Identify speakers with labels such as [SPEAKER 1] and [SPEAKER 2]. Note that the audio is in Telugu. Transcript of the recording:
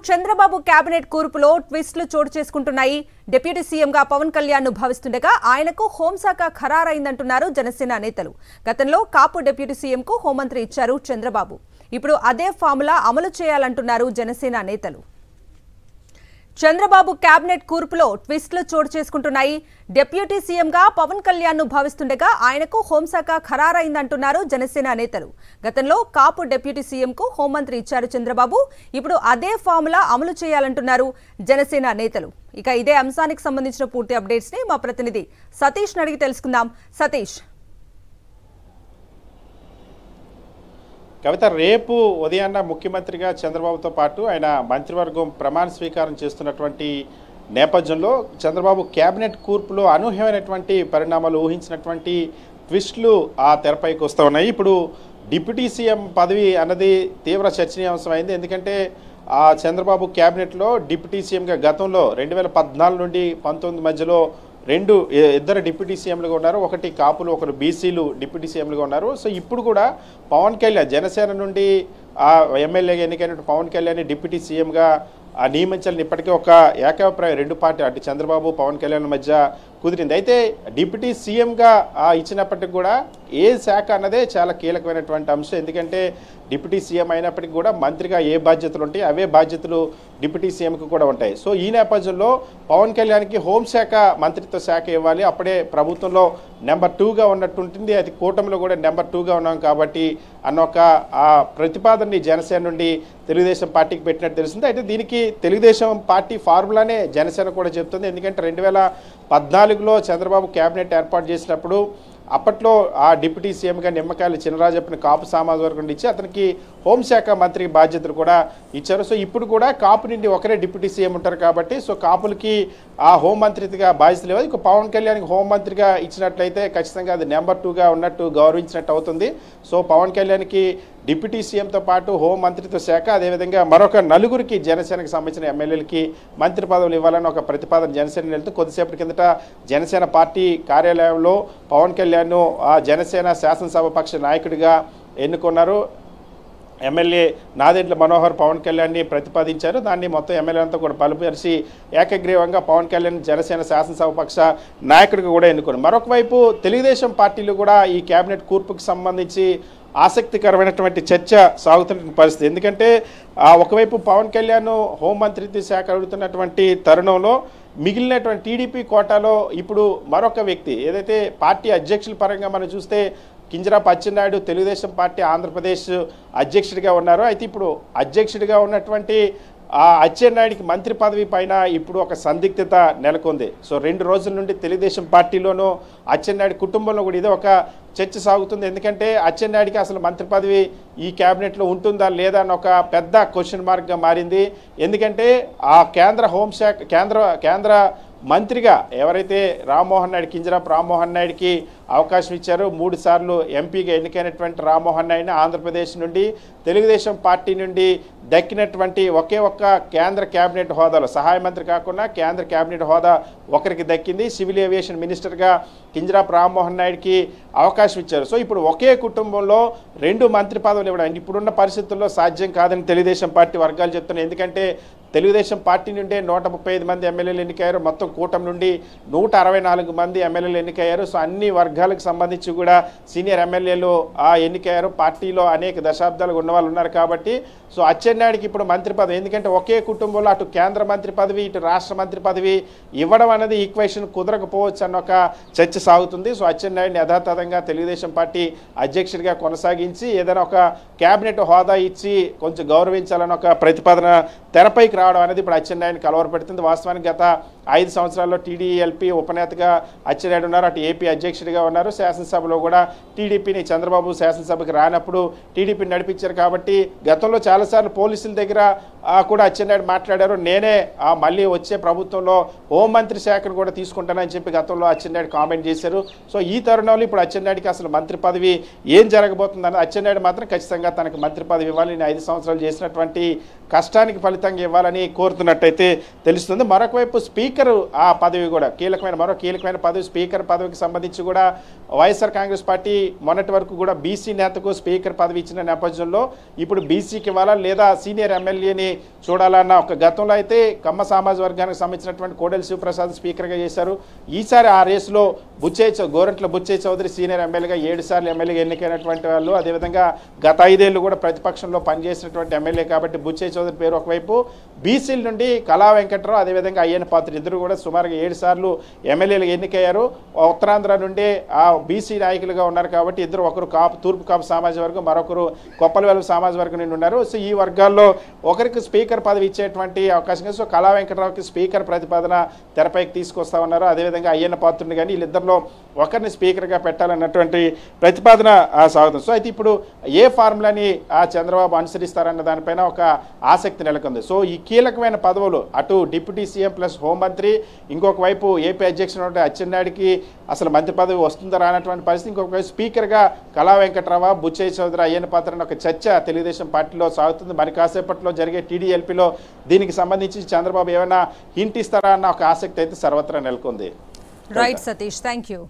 [SPEAKER 1] చంద్రబాబు కేబినెట్ కూర్పులో ట్విస్టులు చోటు చేసుకుంటున్నాయి. డిప్యూటీ సీఎంగా పవన్ కళ్యాణ్ ను భావిస్తుండగా ఆయనకు హోంశాఖ ఖరారైందంటున్నారు జనసేన నేతలు. గతంలో కాపు డిప్యూటీ సీఎంకు హోంమంత్రి ఇచ్చారు చంద్రబాబు. ఇప్పుడు అదే ఫార్ములా అమలు చేయాలంటున్నారు జనసేన నేతలు. చంద్రబాబు కేబినెట్ కూర్పులో ట్విస్టులు చోటు చేసుకుంటున్నాయి. డిప్యూటీ సీఎంగా పవన్ కళ్యాణ్ ను భావిస్తుండగా ఆయనకు హోంశాఖ ఖరారైందంటున్నారు జనసేన నేతలు. గతంలో కాపు డిప్యూటీ సీఎంకు హోంమంత్రి ఇచ్చారు చంద్రబాబు. ఇప్పుడు అదే ఫార్ములా అమలు చేయాలంటున్నారు జనసేన నేతలు. ఇక ఇదే అంశానికి సంబంధించిన పూర్తి అప్డేట్స్ ని మా ప్రతినిధి సతీష్ అడిగి తెలుసుకుందాం. సతీష్,
[SPEAKER 2] కవిత, రేపు ఉదయాన్న ముఖ్యమంత్రిగా చంద్రబాబుతో పాటు ఆయన మంత్రివర్గం ప్రమాణ స్వీకారం చేస్తున్నటువంటి నేపథ్యంలో చంద్రబాబు కేబినెట్ కూర్పులో అనూహ్యమైనటువంటి పరిణామాలు, ఊహించినటువంటి ట్విస్టులు ఆ తెరపైకి వస్తూ ఉన్నాయి. ఇప్పుడు డిప్యూటీ సీఎం పదవి అన్నది తీవ్ర చర్చనీయాంశం అయింది. ఎందుకంటే ఆ చంద్రబాబు కేబినెట్లో డిప్యూటీ సీఎంగా గతంలో 2014 నుండి 19 మధ్యలో ఇద్దరు డిప్యూటీ సీఎంలుగా ఉన్నారు. ఒకటి కాపులు, ఒకరు బీసీలు డిప్యూటీ సీఎంలుగా ఉన్నారు. సో ఇప్పుడు కూడా పవన్ కళ్యాణ్ జనసేన నుండి ఆ ఎమ్మెల్యేగా ఎన్నికైన పవన్ కళ్యాణ్ డిప్యూటీ సీఎంగా నియమించాలని ఇప్పటికే ఒక ఏకాభిప్రాయం రెండు పార్టీ అటు చంద్రబాబు పవన్ కళ్యాణ్ మధ్య కుదిరింది. అయితే డిప్యూటీ సీఎంగా ఇచ్చినప్పటికి కూడా ఏ శాఖ అన్నదే చాలా కీలకమైనటువంటి అంశం. ఎందుకంటే డిప్యూటీ సీఎం అయినప్పటికీ కూడా మంత్రిగా ఏ బాధ్యతలు ఉంటాయి అవే బాధ్యతలు డిప్యూటీ సీఎంకి కూడా ఉంటాయి. సో ఈ నేపథ్యంలో పవన్ కళ్యాణ్కి హోంశాఖ మంత్రిత్వ శాఖ ఇవ్వాలి. అప్పుడే ప్రభుత్వంలో నెంబర్ 2గా ఉన్నట్టుంటుంది. అది కూటమిలో కూడా నెంబర్ 2గా ఉన్నాం కాబట్టి అన్న ఒక ఆ ప్రతిపాదనని జనసేన నుండి తెలుగుదేశం పార్టీకి పెట్టినట్టు తెలిసింది. అయితే దీనికి తెలుగుదేశం పార్టీ ఫార్ములానే జనసేన కూడా చెప్తుంది. ఎందుకంటే 2014లో చంద్రబాబు కేబినెట్ ఏర్పాటు చేసినప్పుడు అప్పట్లో ఆ డిప్యూటీ సీఎంగా నిమ్మకాయల చినరాజప్పని కాపు సామాజిక వర్గం ఇచ్చి అతనికి హోంశాఖ మంత్రి బాధ్యతలు కూడా ఇచ్చారు. సో ఇప్పుడు కూడా కాపు నుండి ఒకరే డిప్యూటీ సీఎం ఉంటారు కాబట్టి సో కాపులకి ఆ హోంమంత్రిగా బాధ్యతలు ఇవ్వాలి. ఇక పవన్ కళ్యాణ్కి హోంమంత్రిగా ఇచ్చినట్లయితే ఖచ్చితంగా అది నెంబర్ 2గా ఉన్నట్టు గౌరవించినట్టు అవుతుంది. సో పవన్ కళ్యాణ్కి డిప్యూటీ సీఎంతో పాటు హోంమంత్రిత్వ శాఖ, అదేవిధంగా మరొక 4గురికి జనసేనకు సంబంధించిన ఎమ్మెల్యేలకి మంత్రి పదవులు ఇవ్వాలని ఒక ప్రతిపాదన జనసేన వెళ్తూ కొద్దిసేపటి కిందట జనసేన పార్టీ కార్యాలయంలో పవన్ కళ్యాణ్ జనసేన శాసనసభాపక్ష నాయకుడిగా ఎన్నుకున్నారు. ఎమ్మెల్యే నాదెండ్ల మనోహర్ పవన్ కళ్యాణ్ని ప్రతిపాదించారు. దాన్ని మొత్తం ఎమ్మెల్యేలంతా కూడా బలపరిచి ఏకగ్రీవంగా పవన్ కళ్యాణ్ జనసేన శాసనసభాపక్ష నాయకుడిగా కూడా ఎన్నుకున్నారు. మరొక వైపు తెలుగుదేశం పార్టీలు కూడా ఈ కేబినెట్ కూర్పుకు సంబంధించి ఆసక్తికరమైనటువంటి చర్చ సాగుతున్న పరిస్థితి. ఎందుకంటే ఒకవైపు పవన్ కళ్యాణ్ హోంమంత్రిత్వ శాఖ అడుగుతున్నటువంటి తరుణంలో మిగిలినటువంటి టీడీపీ కోటాలో ఇప్పుడు మరొక వ్యక్తి ఏదైతే పార్టీ అధ్యక్షుల పరంగా మనం చూస్తే కింజరాపు అచ్చెన్నాయుడు తెలుగుదేశం పార్టీ ఆంధ్రప్రదేశ్ అధ్యక్షుడిగా ఉన్నారు. అయితే ఇప్పుడు అధ్యక్షుడిగా ఉన్నటువంటి ఆ అచ్చెన్నాయుడికి మంత్రి పదవి పైన ఇప్పుడు ఒక సందిగ్ధత నెలకొంది. సో 2 రోజుల నుండి తెలుగుదేశం పార్టీలోనూ అచ్చెన్నాయుడు కుటుంబంలో కూడా ఇదే ఒక చర్చ సాగుతుంది. ఎందుకంటే అచ్చెన్నాయుడికి అసలు మంత్రి పదవి ఈ కేబినెట్లో ఉంటుందా లేదా అని ఒక పెద్ద క్వశ్చన్ మార్క్గా మారింది. ఎందుకంటే ఆ కేంద్ర హోంశాఖ కేంద్ర మంత్రిగా ఎవరైతే రామ్మోహన్ నాయుడు కింజరాపు రామ్మోహన్ నాయుడికి అవకాశం ఇచ్చారో 3 సార్లు ఎంపీగా ఎన్నికైనటువంటి రామ్మోహన్ నాయుడిని ఆంధ్రప్రదేశ్ నుండి తెలుగుదేశం పార్టీ నుండి దక్కినటువంటి ఒకే ఒక్క కేంద్ర కేబినెట్ హోదాలో సహాయ మంత్రి కాకుండా కేంద్ర కేబినెట్ హోదా ఒకరికి దక్కింది. సివిల్ ఏవియేషన్ మినిస్టర్గా కింజరాపు రామ్మోహన్ నాయుడికి అవకాశం ఇచ్చారు. సో ఇప్పుడు ఒకే కుటుంబంలో 2 మంత్రి పదవులు ఇవ్వడం ఇప్పుడున్న పరిస్థితుల్లో సాధ్యం కాదని తెలుగుదేశం పార్టీ వర్గాలు చెప్తున్నాయి. ఎందుకంటే తెలుగుదేశం పార్టీ నుండే 135 మంది ఎమ్మెల్యేలు ఎన్నికయ్యారు. మొత్తం కూటమి నుండి 164 మంది ఎమ్మెల్యేలు ఎన్నికయ్యారు. సో అన్ని వర్గాలకు సంబంధించి కూడా సీనియర్ ఎమ్మెల్యేలు ఎన్నికయ్యారు. పార్టీలో అనేక దశాబ్దాలు ఉన్న వాళ్ళు ఉన్నారు కాబట్టి సో అచ్చెన్నాయుడికి ఇప్పుడు మంత్రి పదవి, ఎందుకంటే ఒకే కుటుంబంలో అటు కేంద్ర మంత్రి పదవి ఇటు రాష్ట్ర మంత్రి పదవి ఇవ్వడం అనేది ఈక్వేషన్ కుదరకపోవచ్చు అన్న ఒక చర్చ సాగుతుంది. సో అచ్చెన్నాయుడిని యథాతథంగా తెలుగుదేశం పార్టీ అధ్యక్షుడిగా కొనసాగించి ఏదైనా ఒక కేబినెట్ హోదా ఇచ్చి కొంచెం గౌరవించాలని ఒక ప్రతిపాదన తెరపైకి రావడం అనేది ఇప్పుడు అచ్చెన్నాయుడిని కలవరపెడుతుంది. వాస్తవానికి గత 5 సంవత్సరాల్లో టీడీఎల్పీ ఉపనేతగా అచ్చెన్నాయుడు ఉన్నారు. అటు ఏపీ అధ్యక్షుడిగా ఉన్నారు. శాసనసభలో కూడా టీడీపీని చంద్రబాబు శాసనసభకు రానప్పుడు టీడీపీని నడిపించారు కాబట్టి గతంలో చాలాసార్లు పోలీసుల దగ్గర కూడా అచ్చెన్నాయుడు మాట్లాడారు. నేనే మళ్ళీ వచ్చే ప్రభుత్వంలో హోంమంత్రి శాఖను కూడా తీసుకుంటానని చెప్పి గతంలో అచ్చెన్నాయుడు కామెంట్ చేశారు. సో ఈ తరుణంలో ఇప్పుడు అచ్చెన్నాయుడికి అసలు మంత్రి పదవి ఏం జరగబోతుందని అచ్చెన్నాయుడు మాత్రం ఖచ్చితంగా తనకు మంత్రి పదవి ఇవ్వాలి, నేను 5 సంవత్సరాలు చేసినటువంటి కష్టానికి ఫలితంగా ఇవ్వాలని కోరుతున్నట్టయితే తెలుస్తుంది. మరొక వైపు స్పీకర్ ఆ పదవి కూడా మరో కీలకమైన పదవి స్పీకర్ పదవికి సంబంధించి కూడా వైఎస్ఆర్ కాంగ్రెస్ పార్టీ మొన్నటి వరకు కూడా బీసీ నేతకు స్పీకర్ పదవి ఇచ్చిన నేపథ్యంలో ఇప్పుడు బీసీకి ఇవ్వాలా లేదా సీనియర్ ఎమ్మెల్యేని చూడాలన్న ఒక గతంలో అయితే కమ్మ సామాజిక వర్గానికి సంబంధించినటువంటి కోడెల శివప్రసాద్ స్పీకర్గా చేశారు. ఈసారి ఆ రేసులో గోరంట్ల బుచ్చయ్య చౌదరి సీనియర్ ఎమ్మెల్యేగా 7 సార్లు ఎమ్మెల్యేగా ఎన్నికైనటువంటి వాళ్ళు, అదేవిధంగా గత 5 ఏళ్ళు కూడా ప్రతిపక్షంలో పనిచేసినటువంటి ఎమ్మెల్యే కాబట్టి బుచ్చయ్య చౌదరి పేరు ఒకవైపు, బీసీల నుండి కళా వెంకట్రావు అదేవిధంగా అయ్యన్న పాత్ర ఇద్దరు కూడా సుమారుగా 7 సార్లు ఎమ్మెల్యేలుగా ఎన్నికయ్యారు. ఉత్తరాంధ్ర నుండి ఆ బీసీ నాయకులుగా ఉన్నారు కాబట్టి ఇద్దరు, ఒకరు కాపు తూర్పు కాపు సామాజిక వర్గం, మరొకరు కొప్పలవెలుగు సామాజిక వర్గం నుండి ఉన్నారు. సో ఈ వర్గాల్లో ఒకరికి స్పీకర్ పదవి ఇచ్చేటువంటి అవకాశం. సో కళా వెంకట్రావుకి స్పీకర్ ప్రతిపాదన తెరపైకి తీసుకొస్తా ఉన్నారు. అదేవిధంగా అయ్యన్న పాత్రుని కానీ వీళ్ళిద్దరిలో ఒకరిని స్పీకర్గా పెట్టాలన్నటువంటి ప్రతిపాదన సాగుతుంది. సో అయితే ఇప్పుడు ఏ ఫార్ములాని చంద్రబాబు అనుసరిస్తారన్న దానిపైన ఒక ఆసక్తి నెలకొంది. సో ఈ కీలకమైన పదవులు అటు డిప్యూటీ సీఎం ప్లస్ హోంమంత్రి, ఇంకొక వైపు ఏపీ అధ్యక్షుడు అచ్చెన్నాయుడికి అసలు మంత్రి పదవి వస్తుందా రానటువంటి పరిస్థితి, ఇంకొక వైపు స్పీకర్గా కళా వెంకట్రావు, బుచ్చయ్య చౌదరి, అయ్యన్న పాత్ర అనే ఒక చర్చ తెలుగుదేశం పార్టీలో సాగుతుంది. మరి కాసేపట్లో జరిగే టీడీఎల్పీలో దీనికి సంబంధించి చంద్రబాబు ఏమైనా హింట్ ఇస్తారా అన్న ఒక ఆసక్తి అయితే సర్వత్రా నెలకొంది.
[SPEAKER 1] Right Satish, thank you.